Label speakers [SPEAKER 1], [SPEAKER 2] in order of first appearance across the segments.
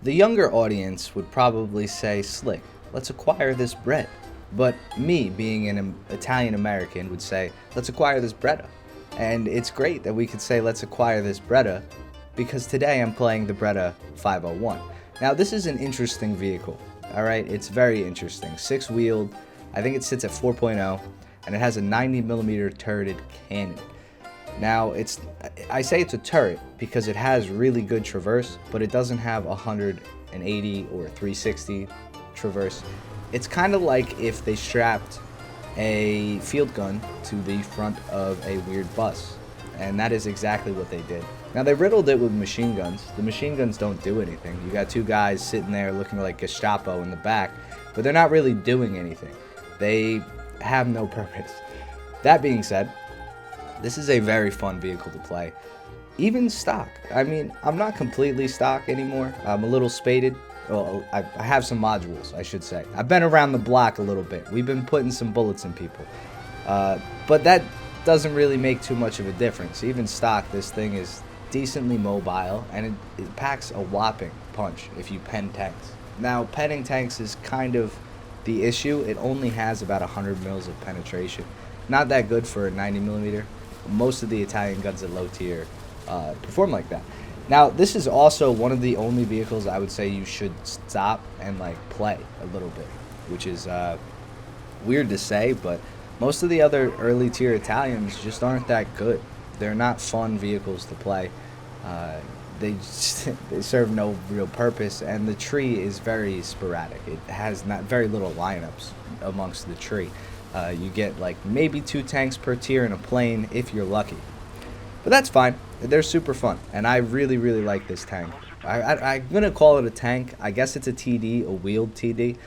[SPEAKER 1] The younger audience would probably say, Slick, let's acquire this bread. But me, being an Italian American, would say, let's acquire this Breda. And it's great that we could say, let's acquire this Breda, because today I'm playing the Breda 501. Now, this is an interesting vehicle, alright? It's very interesting. Six-wheeled, I think it sits at 4.0, and it has a 90mm turreted cannon. Now, I say it's a turret because it has really good traverse, but it doesn't have 180 or 360 traverse. It's kind of like if they strapped a field gun to the front of a weird bus, and that is exactly what they did. Now, they riddled it with machine guns. The machine guns don't do anything. You got two guys sitting there looking like Gestapo in the back, but they're not really doing anything. They have no purpose. That being said, this is a very fun vehicle to play. Even stock. I mean, I'm not completely stock anymore. I'm a little spaded. Well, I have some modules, I should say. I've been around the block a little bit. We've been putting some bullets in people. But that doesn't really make too much of a difference. Even stock, this thing is decently mobile, and it packs a whopping punch if you pen tanks. Now, penning tanks is kind of the issue. It only has about 100 mils of penetration. Not that good for a 90mm. Most of the Italian guns at low tier perform like that. Now, this is also one of the only vehicles I would say you should stop and like play a little bit, which is weird to say, but most of the other early tier Italians just aren't that good. They're not fun vehicles to play. They serve no real purpose, and the tree is very sporadic. It has not very little lineups amongst the tree. You get like maybe 2 tanks per tier in a plane if you're lucky. But that's fine. They're super fun, and I really, really like this tank. I'm going to call it a tank. I guess it's a TD, a wheeled TD.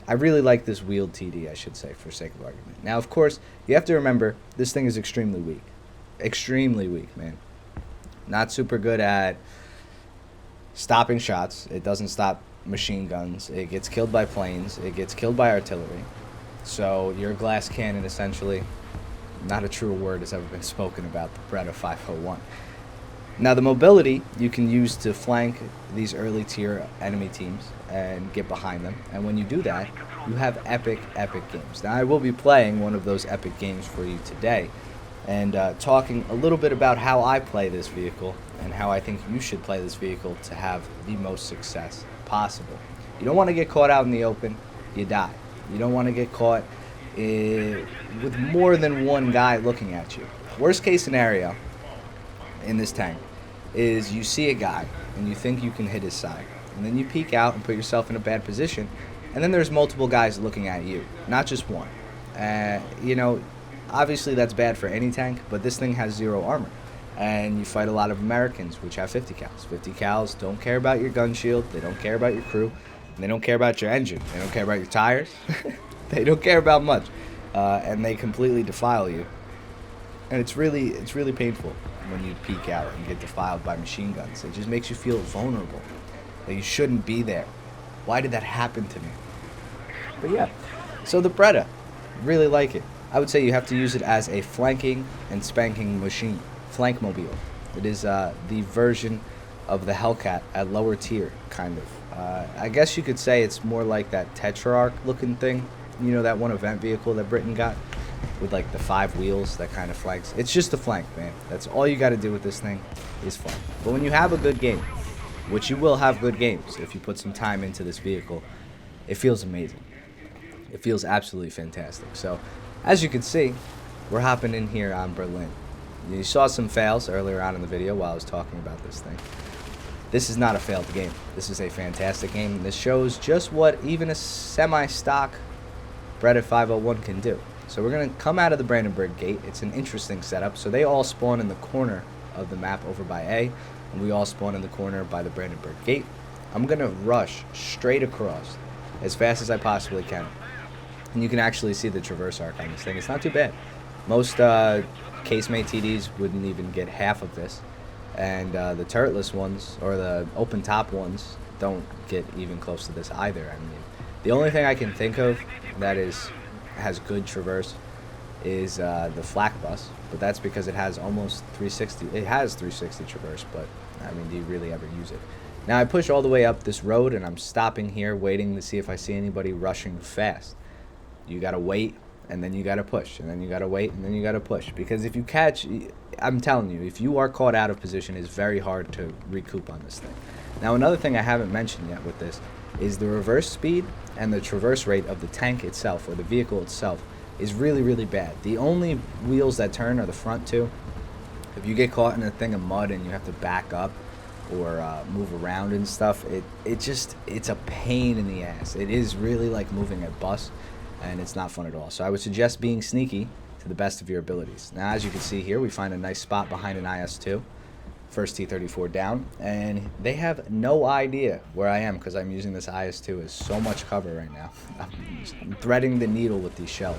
[SPEAKER 1] I really like this wheeled TD, I should say, for sake of argument. Now, of course, you have to remember, this thing is extremely weak. Extremely weak, man. Not super good at stopping shots. It doesn't stop machine guns. It gets killed by planes. It gets killed by artillery. So your glass cannon, essentially, not a true word has ever been spoken about the Breda 501. Now, the mobility you can use to flank these early tier enemy teams and get behind them. And when you do that, you have epic, epic games. Now, I will be playing one of those epic games for you today and talking a little bit about how I play this vehicle and how I think you should play this vehicle to have the most success possible. You don't want to get caught out in the open, you die. You don't want to get caught with more than one guy looking at you. Worst case scenario in this tank is you see a guy and you think you can hit his side, and then you peek out and put yourself in a bad position, and then there's multiple guys looking at you, not just one. You know, obviously that's bad for any tank, but this thing has 0 armor, and you fight a lot of Americans which have 50 cals. 50 cals don't care about your gun shield, they don't care about your crew, and they don't care about your engine, they don't care about your tires. They don't care about much, and they completely defile you. And it's really painful when you peek out and get defiled by machine guns. It just makes you feel vulnerable, that you shouldn't be there. Why did that happen to me? But yeah, so the Breda, really like it. I would say you have to use it as a flanking and spanking machine, flank mobile. It is the version of the Hellcat at lower tier, kind of. I guess you could say it's more like that Tetrarch looking thing. You know, that one event vehicle that Britain got with like the 5 wheels that kind of flanks. It's just a flank, man. That's all you got to do with this thing is fun. But when you have a good game, which you will have good games if you put some time into this vehicle, it feels amazing. It feels absolutely fantastic. So, as you can see, we're hopping in here on Berlin. You saw some fails earlier on in the video while I was talking about this thing. This is not a failed game. This is a fantastic game. This shows just what even a semi-stock Breda 501 can do. So we're going to come out of the Brandenburg Gate. It's an interesting setup. So they all spawn in the corner of the map over by A, and we all spawn in the corner by the Brandenburg Gate. I'm going to rush straight across as fast as I possibly can. And you can actually see the traverse arc on this thing. It's not too bad. Most casemate TDs wouldn't even get half of this. And the turretless ones, or the open top ones, don't get even close to this either. I mean, the only thing I can think of that has good traverse is the flak bus, but that's because it has almost 360. It has 360 traverse, but I mean, do you really ever use it? Now I push all the way up this road, and I'm stopping here waiting to see if I see anybody rushing fast. You gotta wait, and then you gotta push, and then you gotta wait, and then you gotta push. Because if you catch, I'm telling you, if you are caught out of position, it's very hard to recoup on this thing. Now another thing I haven't mentioned yet with this is the reverse speed and the traverse rate of the tank itself, or the vehicle itself, is really, really bad. The only wheels that turn are the front two. If you get caught in a thing of mud and you have to back up or move around and stuff, it's a pain in the ass. It is really like moving a bus, and it's not fun at all. So I would suggest being sneaky to the best of your abilities. Now, as you can see here, we find a nice spot behind an IS-2. First T-34 down, and they have no idea where I am because I'm using this IS-2 as so much cover right now. I'm threading the needle with these shells.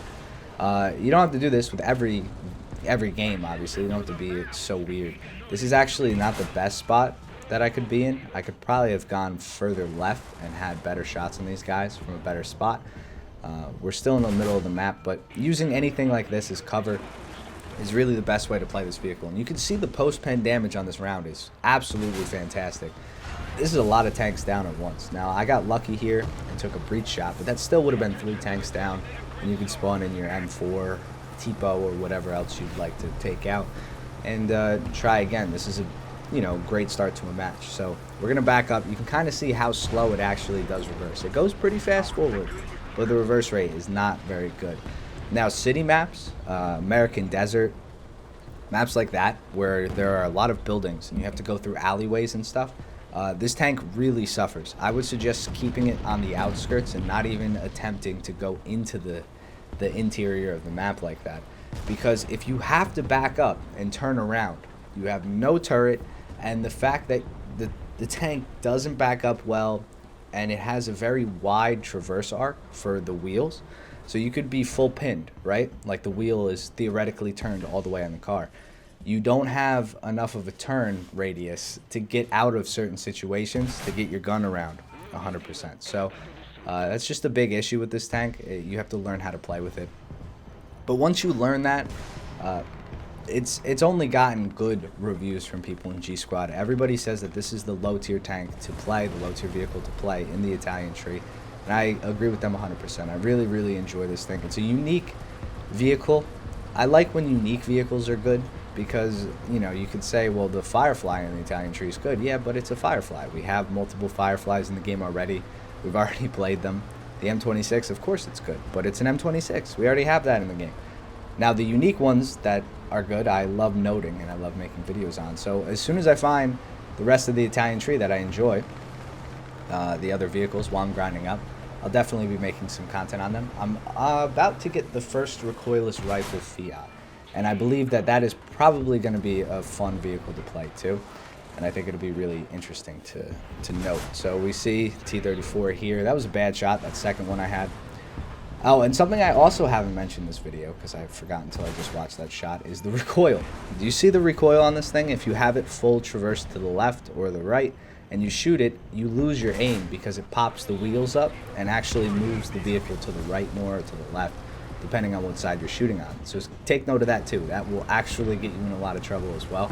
[SPEAKER 1] You don't have to do this with every game, obviously. You don't have to be so weird. This is actually not the best spot that I could be in. I could probably have gone further left and had better shots on these guys from a better spot. We're still in the middle of the map, but using anything like this as cover is really the best way to play this vehicle. And you can see the post-pen damage on this round is absolutely fantastic. This is a lot of tanks down at once. Now, I got lucky here and took a breach shot, but that still would have been 3 tanks down, and you can spawn in your M4, TPO, or whatever else you'd like to take out, and try again. This is a great start to a match. So we're going to back up. You can kind of see how slow it actually does reverse. It goes pretty fast forward, but the reverse rate is not very good. Now, city maps, American Desert, maps like that, where there are a lot of buildings and you have to go through alleyways and stuff, this tank really suffers. I would suggest keeping it on the outskirts and not even attempting to go into the interior of the map like that. Because if you have to back up and turn around, you have no turret, and the fact that the tank doesn't back up well, and it has a very wide traverse arc for the wheels, so you could be full pinned, right? Like the wheel is theoretically turned all the way on the car. You don't have enough of a turn radius to get out of certain situations to get your gun around 100%. So that's just a big issue with this tank. You have to learn how to play with it. But once you learn that, it's only gotten good reviews from people in G Squad. Everybody says that this is the low tier tank to play, the low tier vehicle to play in the Italian tree. And I agree with them 100%. I really, really enjoy this thing. It's a unique vehicle. I like when unique vehicles are good because, you could say, well, the Firefly in the Italian tree is good. Yeah, but it's a Firefly. We have multiple Fireflies in the game already. We've already played them. The M26, of course it's good, but it's an M26. We already have that in the game. Now, the unique ones that are good, I love noting and I love making videos on. So as soon as I find the rest of the Italian tree that I enjoy, the other vehicles while I'm grinding up, I'll definitely be making some content on them. I'm about to get the first recoilless rifle Fiat, and I believe that is probably going to be a fun vehicle to play too, and I think it'll be really interesting to note. So we see T-34 here. That was a bad shot, that second one I had. Oh, and something I also haven't mentioned in this video, because I forgot until I just watched that shot, is the recoil. Do you see the recoil on this thing? If you have it full traverse to the left or the right, and you shoot it, you lose your aim because it pops the wheels up and actually moves the vehicle to the right more or to the left, depending on what side you're shooting on. So take note of that too. That will actually get you in a lot of trouble as well.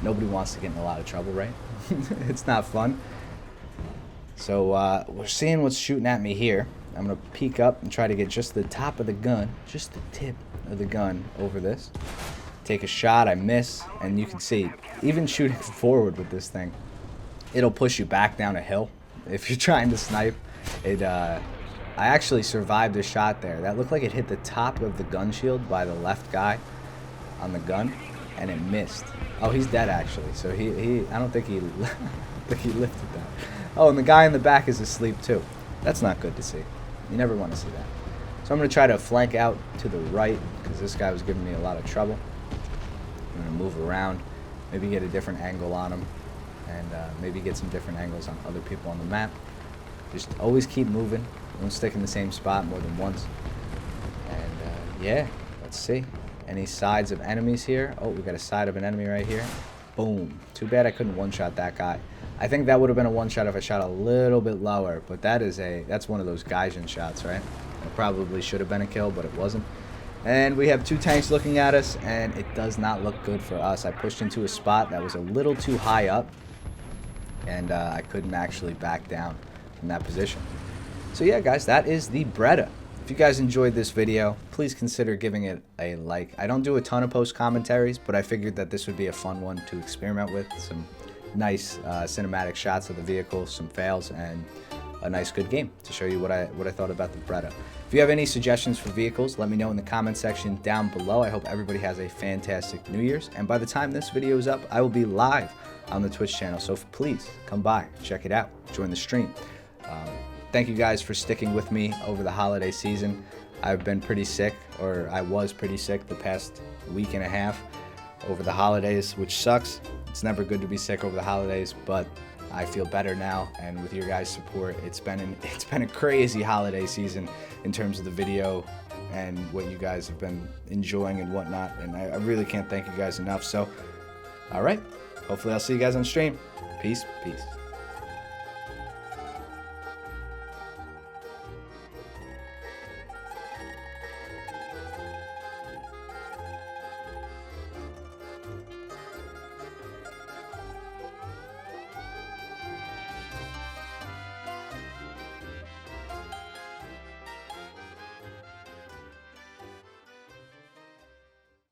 [SPEAKER 1] Nobody wants to get in a lot of trouble, right? It's not fun. So we're seeing what's shooting at me here. I'm going to peek up and try to get just the top of the gun, just the tip of the gun over this. Take a shot, I miss, and you can see, even shooting forward with this thing, it'll push you back down a hill if you're trying to snipe. I actually survived a shot there. That looked like it hit the top of the gun shield by the left guy on the gun, and it missed. Oh, he's dead actually. So I don't think he lifted that. Oh, and the guy in the back is asleep too. That's not good to see. You never want to see that. So I'm going to try to flank out to the right because this guy was giving me a lot of trouble. I'm going to move around, maybe get a different angle on him, and maybe get some different angles on other people on the map. Just always keep moving. Don't stick in the same spot more than once. And yeah, let's see. Any sides of enemies here? Oh, we got a side of an enemy right here. Boom. Too bad I couldn't one-shot that guy. I think that would have been a one-shot if I shot a little bit lower, but that's one of those Gaijin shots, right? It probably should have been a kill, but it wasn't. And we have 2 tanks looking at us, and it does not look good for us. I pushed into a spot that was a little too high up, and I couldn't actually back down from that position. So yeah, guys, that is the Breda. If you guys enjoyed this video, please consider giving it a like. I don't do a ton of post commentaries, but I figured that this would be a fun one to experiment with. Some nice cinematic shots of the vehicle, some fails, and a nice good game to show you what I thought about the Breda. If you have any suggestions for vehicles, let me know in the comment section down below. I hope everybody has a fantastic New Year's, and by the time this video is up, I will be live on the Twitch channel, so please come by, check it out, join the stream. Thank you guys for sticking with me over the holiday season. I've been pretty sick, or I was pretty sick the past week and a half over the holidays, which sucks. It's never good to be sick over the holidays, but I feel better now, and with your guys' support, it's been a crazy holiday season in terms of the video and what you guys have been enjoying and whatnot, and I really can't thank you guys enough. So, all right, hopefully I'll see you guys on stream. Peace.